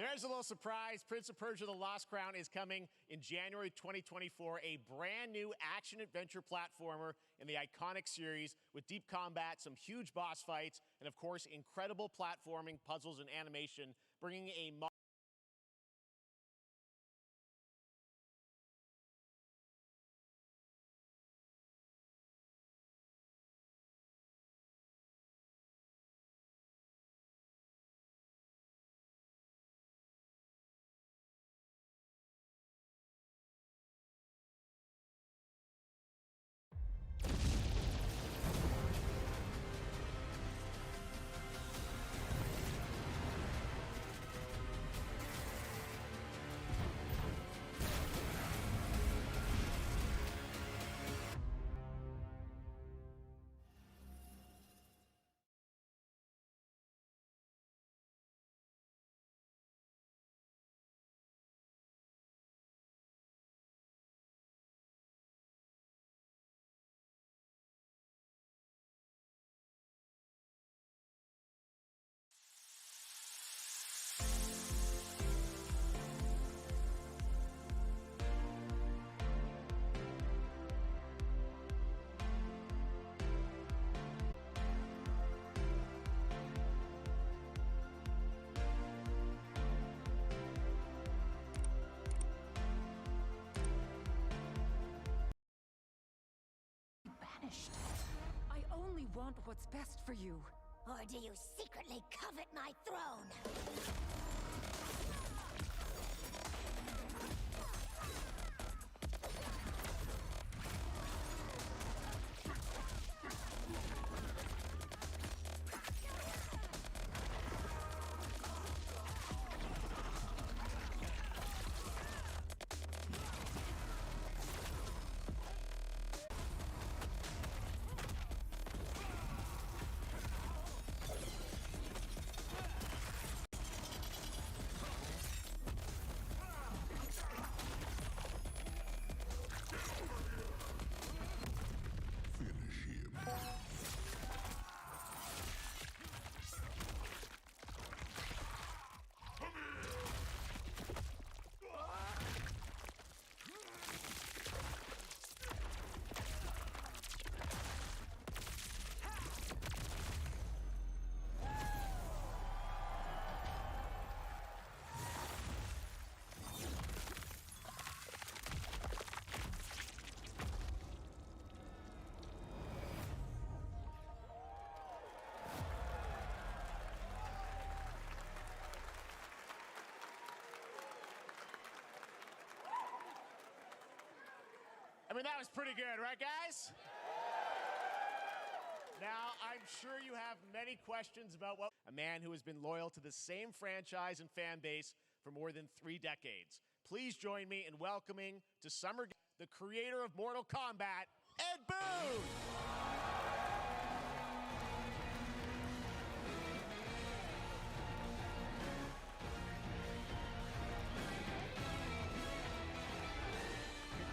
There's a little surprise. Prince of Persia: The Lost Crown is coming in January 2024, a brand new action-adventure platformer in the iconic series with deep combat, some huge boss fights, and of course, incredible platforming, puzzles, and animation, bringing a I only want what's best for you. Or do you secretly covet my throne? I mean, that was pretty good, right, guys? Now, I'm sure you have many questions about what a man who has been loyal to the same franchise and fan base for more than 3 decades. Please join me in welcoming to Summer the creator of Mortal Kombat, Ed Boon!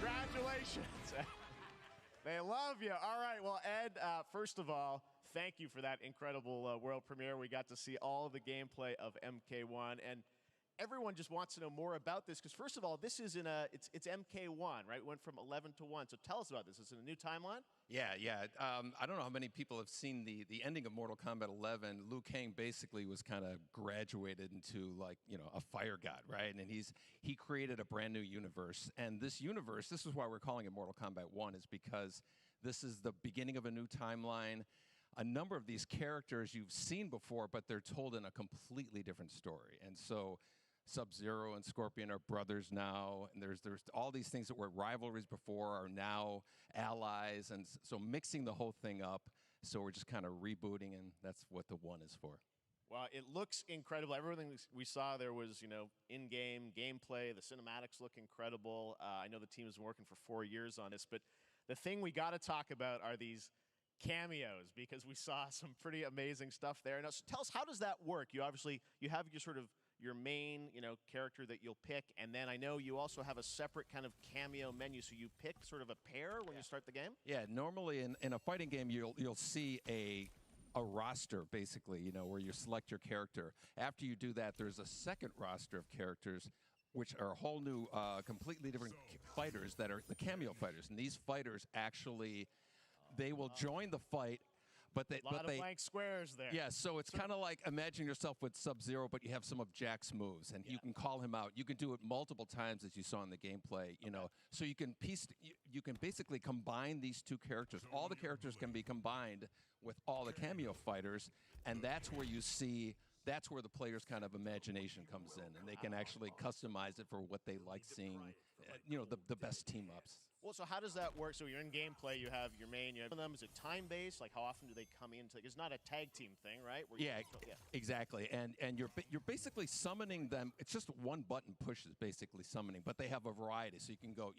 Congratulations. They love you. All right, well, Ed, first of all, thank you for that incredible world premiere. We got to see all of the gameplay of MK1, and everyone just wants to know more about this, because first of all, this is it's MK1, right? It went from 11 to 1, so tell us about this. Is it a new timeline? Yeah. I don't know how many people have seen the ending of Mortal Kombat 11. Liu Kang basically was kind of graduated into, like, you know, a fire god, right? And he created a brand new universe. And this universe, this is why we're calling it Mortal Kombat 1, is because this is the beginning of a new timeline. A number of these characters you've seen before, but they're told in a completely different story. And so Sub-Zero and Scorpion are brothers now, and there's all these things that were rivalries before are now allies, and so mixing the whole thing up. So we're just kind of rebooting, and that's what the 1 is for. Well, it looks incredible. Everything we saw there was, you know, in-game gameplay. The cinematics look incredible. I know the team has been working for 4 years on this, but the thing we got to talk about are these cameos, because we saw some pretty amazing stuff there. Now, so tell us, how does that work? You have your sort of your main, you know, character that you'll pick, and then I know you also have a separate kind of cameo menu, so you pick sort of a pair when you start the game? Yeah, normally in a fighting game, you'll see a a roster, basically, where you select your character. After you do that, there's a second roster of characters, which are a whole new, completely different fighters that are the cameo fighters. And these fighters actually, they will join the fight. But a lot of blank squares there. Yeah, so it's kind of like imagine yourself with Sub-Zero, but you have some of Jack's moves, and you can call him out. You can do it multiple times, as you saw in the gameplay. So you can you can basically combine these two characters. All the characters can be combined with all the cameo fighters, and that's where you see. That's where the player's kind of imagination comes in, and they can actually customize it for what they like seeing. The best team ups. Well, so how does that work? So you're in gameplay, you have your main, you have them. Is it time-based? Like, how often do they come into? It's not a tag team thing, right? Exactly. And you're basically summoning them. It's just one button push is basically summoning, but they have a variety. So you can go,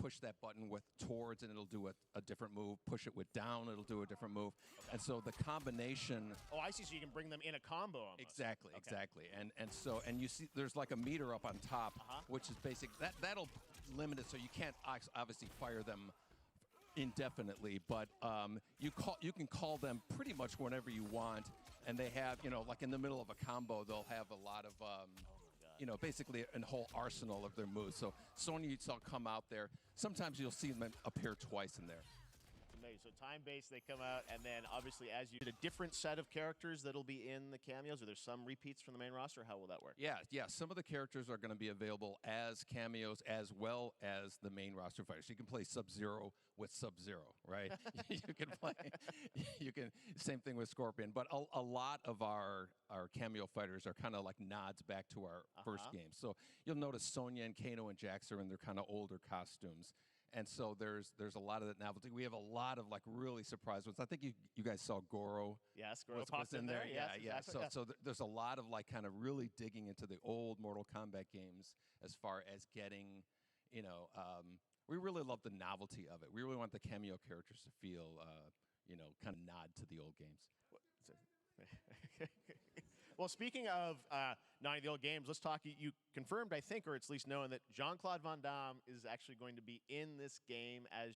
push that button with towards, and it'll do a different move. Push it with down, it'll do a different move. And so the combination. Oh, I see. So you can bring them in a combo almost. Exactly. And you see, there's like a meter up on top, which is basic. That'll limit it, so you can't obviously fire them indefinitely, but you can call them pretty much whenever you want, and they have like in the middle of a combo they'll have a lot of basically a whole arsenal of their moves. So Sonya, you saw come out there. Sometimes you'll see them appear twice in there. Amazing. So time-based, they come out, and then obviously as you get a different set of characters that'll be in the cameos. Are there some repeats from the main roster? How will that work? Yeah. Some of the characters are going to be available as cameos as well as the main roster fighters. You can play Sub-Zero with Sub-Zero, right? Same thing with Scorpion. But a lot of our cameo fighters are kind of like nods back to our first game. So you'll notice Sonya and Kano and Jax are in their kind of older costumes. And so there's a lot of that novelty. We have a lot of like really surprise ones. I think you guys saw Goro. Yes, Goro popped in there. Yeah. Exactly. So there's a lot of like kind of really digging into the old Mortal Kombat games as far as getting, we really love the novelty of it. We really want the cameo characters to feel, kind of nod to the old games. Well, speaking of nodding to the old games, let's talk. You confirmed, I think, or it's at least known that Jean-Claude Van Damme is actually going to be in this game as.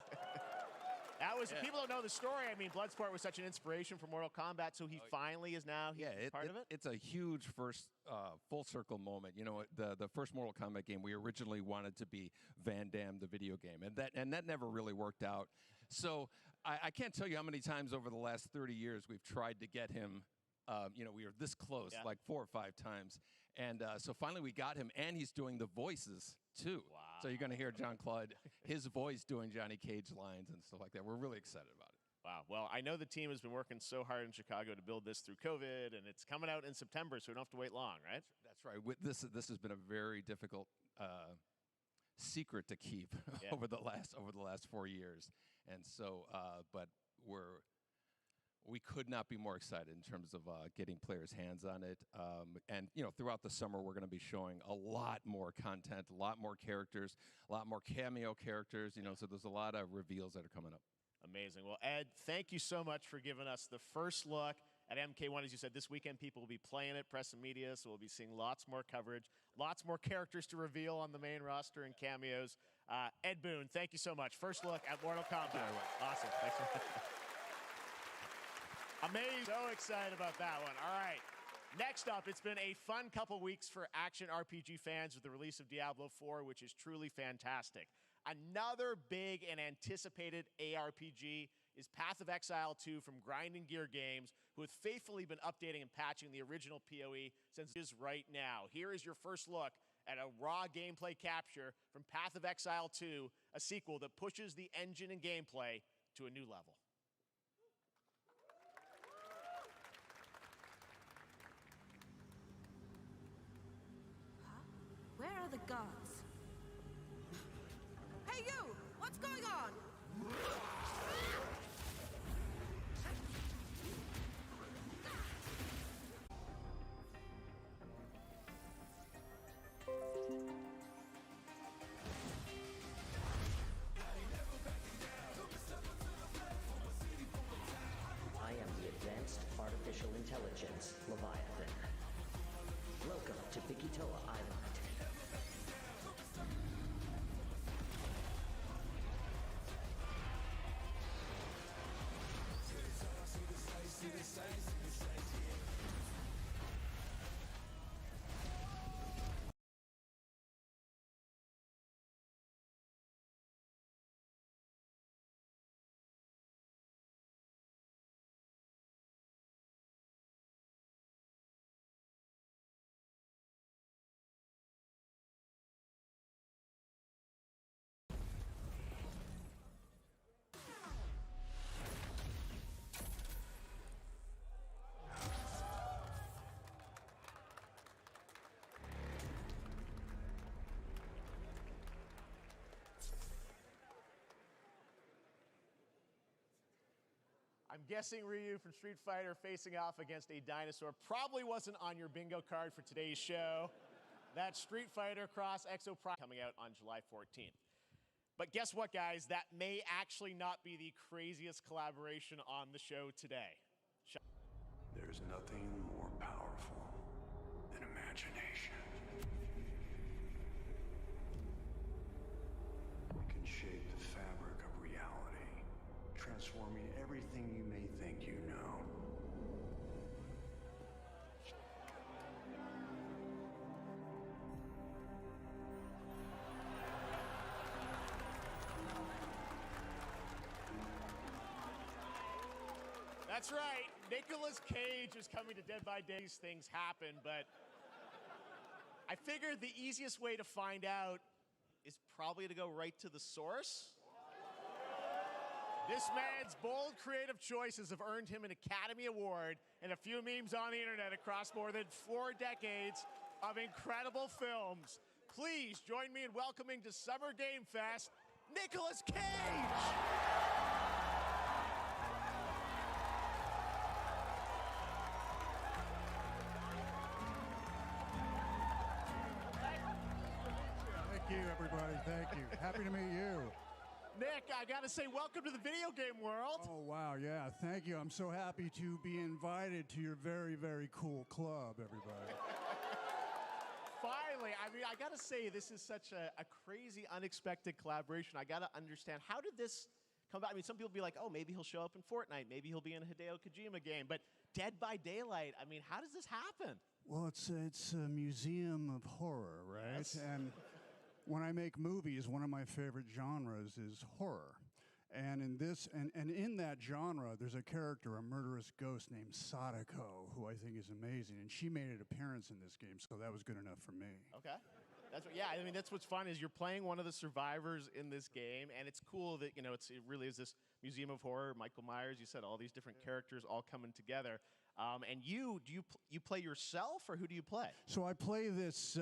People don't know the story. I mean, Bloodsport was such an inspiration for Mortal Kombat, so he finally is now part of it. It's a huge first full circle moment. The first Mortal Kombat game, we originally wanted to be Van Damme, the video game, and that never really worked out. So I can't tell you how many times over the last 30 years we've tried to get him. We were this close, like 4 or 5 times. And so finally we got him, and he's doing the voices, too. Wow. So you're going to hear Jean-Claude, his voice doing Johnny Cage lines and stuff like that. We're really excited about it. Wow. Well, I know the team has been working so hard in Chicago to build this through COVID, and it's coming out in September, so we don't have to wait long, right? That's right. This has been a very difficult secret to keep over the last 4 years. And so, but we could not be more excited in terms of getting players' hands on it. And, throughout the summer, we're going to be showing a lot more content, a lot more characters, a lot more cameo characters, so there's a lot of reveals that are coming up. Amazing. Well, Ed, thank you so much for giving us the first look at MK1. As you said, this weekend people will be playing it, press and media, so we'll be seeing lots more coverage, lots more characters to reveal on the main roster and cameos. Ed Boon, thank you so much. First look at Mortal Kombat. Awesome. Thanks so much. Amazing. So excited about that one. All right. Next up, it's been a fun couple weeks for action RPG fans with the release of Diablo 4, which is truly fantastic. Another big and anticipated ARPG is Path of Exile 2 from Grinding Gear Games, who have faithfully been updating and patching the original PoE since it is right now. Here is your first look at a raw gameplay capture from Path of Exile 2, a sequel that pushes the engine and gameplay to a new level. Where are the gods? Hey you! What's going on? I am the Advanced Artificial Intelligence, Leviathan. Welcome to Bikitoa Island. I'm guessing Ryu from Street Fighter facing off against a dinosaur probably wasn't on your bingo card for today's show. That's Street Fighter Cross Exo Prime coming out on July 14th. But guess what, guys? That may actually not be the craziest collaboration on the show today. There's nothing more powerful than imagination. It can shape the fabric of reality, transforming everything you may think you know. That's right. Nicolas Cage is coming to Dead by Day. These things happen, but I figured the easiest way to find out is probably to go right to the source. This man's bold creative choices have earned him an Academy Award and a few memes on the internet across more than 4 decades of incredible films. Please join me in welcoming to Summer Game Fest, Nicolas Cage! Thank you, everybody. Thank you. Happy to meet you. Nick, I gotta say, welcome to the video game world. Oh, wow. Yeah, thank you. I'm so happy to be invited to your very, very cool club, everybody. Finally, I mean, I gotta say, this is such a crazy, unexpected collaboration. I gotta understand, how did this come about? I mean, some people be like, oh, maybe he'll show up in Fortnite. Maybe he'll be in a Hideo Kojima game. But Dead by Daylight, I mean, how does this happen? Well, it's a museum of horror, right? Yes. And when I make movies, one of my favorite genres is horror. And in this, and in that genre, there's a character, a murderous ghost named Sadako, who I think is amazing. And she made an appearance in this game, so that was good enough for me. Okay. That's what, yeah, I mean, that's what's fun is you're playing one of the survivors in this game, and it's cool that, you know, it really is this museum of horror. Michael Myers, you said all these different characters all coming together. And you play yourself, or who do you play? So I play this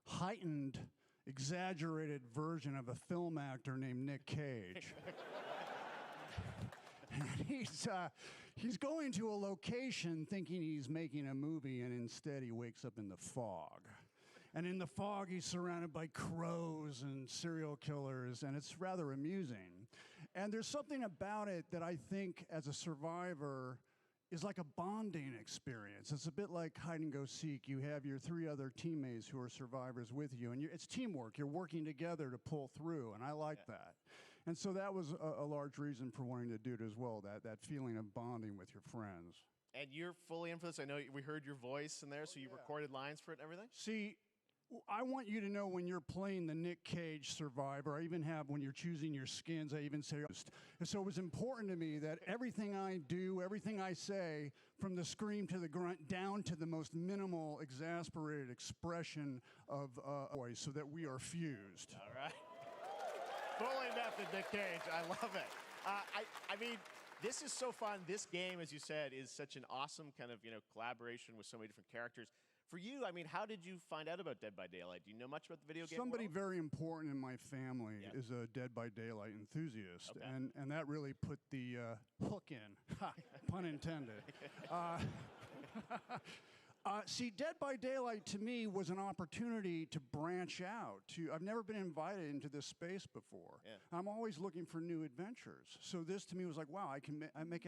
heightened, exaggerated version of a film actor named Nick Cage. And he's going to a location thinking he's making a movie, and instead he wakes up in the fog. And in the fog, he's surrounded by crows and serial killers, and it's rather amusing. And there's something about it that I think, as a survivor, is like a bonding experience. It's a bit like hide and go seek. You have your 3 other teammates who are survivors with you, and it's teamwork. You're working together to pull through, and I like that. And so that was a large reason for wanting to do it as well, that feeling of bonding with your friends. And you're fully in for this. I know we heard your voice in there, so you recorded lines for it and everything? See, I want you to know when you're playing the Nick Cage survivor, I even have when you're choosing your skins, I even say, and so it was important to me that everything I do, everything I say, from the scream to the grunt, down to the most minimal, exasperated expression of voice, so that we are fused. All right. Fully method, Nick Cage. I love it. I mean, this is so fun. This game, as you said, is such an awesome kind of, you know, collaboration with so many different characters. For you, I mean, how did you find out about Dead by Daylight? Do you know much about the video game Somebody world? very important in my family is a Dead by Daylight enthusiast, and that really put the hook in, pun intended. See, Dead by Daylight to me was an opportunity to branch out. I've never been invited into this space before. Yeah. I'm always looking for new adventures. So this to me was like, wow, I can make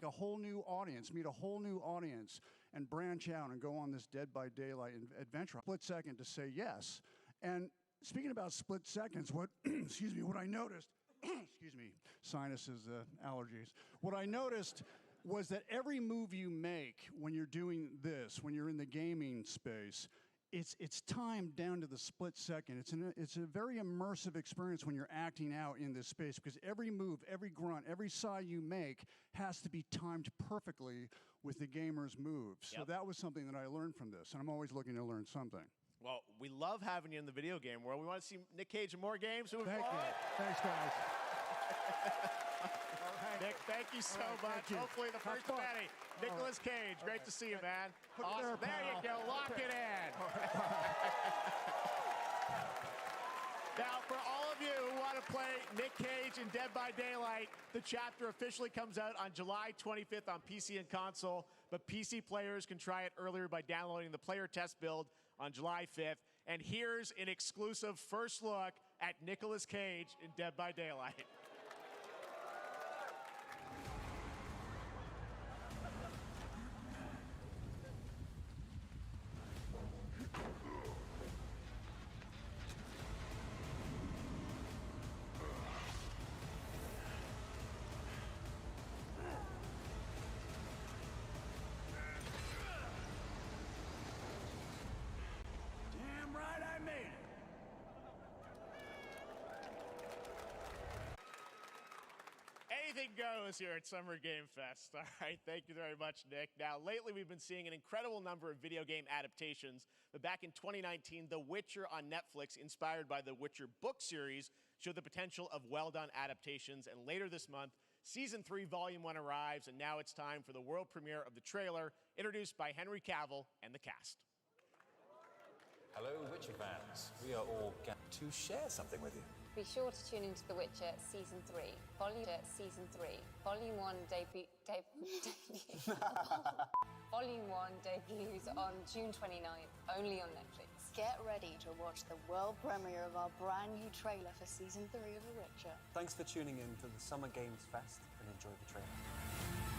a whole new audience, meet a whole new audience, and branch out and go on this Dead by Daylight adventure. Split second to say yes. And speaking about split seconds, what excuse me, what I noticed, excuse me, sinuses, allergies. What I noticed was that every move you make when you're doing this, when you're in the gaming space, it's timed down to the split second. It's a very immersive experience when you're acting out in this space, because every move, every grunt, every sigh you make has to be timed perfectly with the gamer's moves. So that was something that I learned from this, and I'm always looking to learn something. Well, we love having you in the video game world. We want to see Nick Cage in more games. Thank you. Thanks, guys. Nick, thank you so much. Hopefully the first of many. Nicolas Cage, great to see you, man. Awesome. There you go. Lock it in. Now, for all of you who want to play Nick Cage in Dead by Daylight, the chapter officially comes out on July 25th on PC and console, but PC players can try it earlier by downloading the player test build on July 5th. And here's an exclusive first look at Nicolas Cage in Dead by Daylight. Damn right I made it. Anything goes here at Summer Game Fest. All right, thank you very much, Nick. Now, lately we've been seeing an incredible number of video game adaptations, but back in 2019, The Witcher on Netflix, inspired by the Witcher book series, showed the potential of well-done adaptations, and later this month, Season 3, Volume 1 arrives, and now it's time for the world premiere of the trailer, introduced by Henry Cavill and the cast. Hello, Witcher fans. We are all going to share something with you. Be sure to tune into The Witcher Season 3, Volume 1 Volume 1 debuts on June 29th, only on Netflix. Get ready to watch the world premiere of our brand new trailer for Season 3 of The Witcher. Thanks for tuning in to the Summer Games Fest and enjoy the trailer.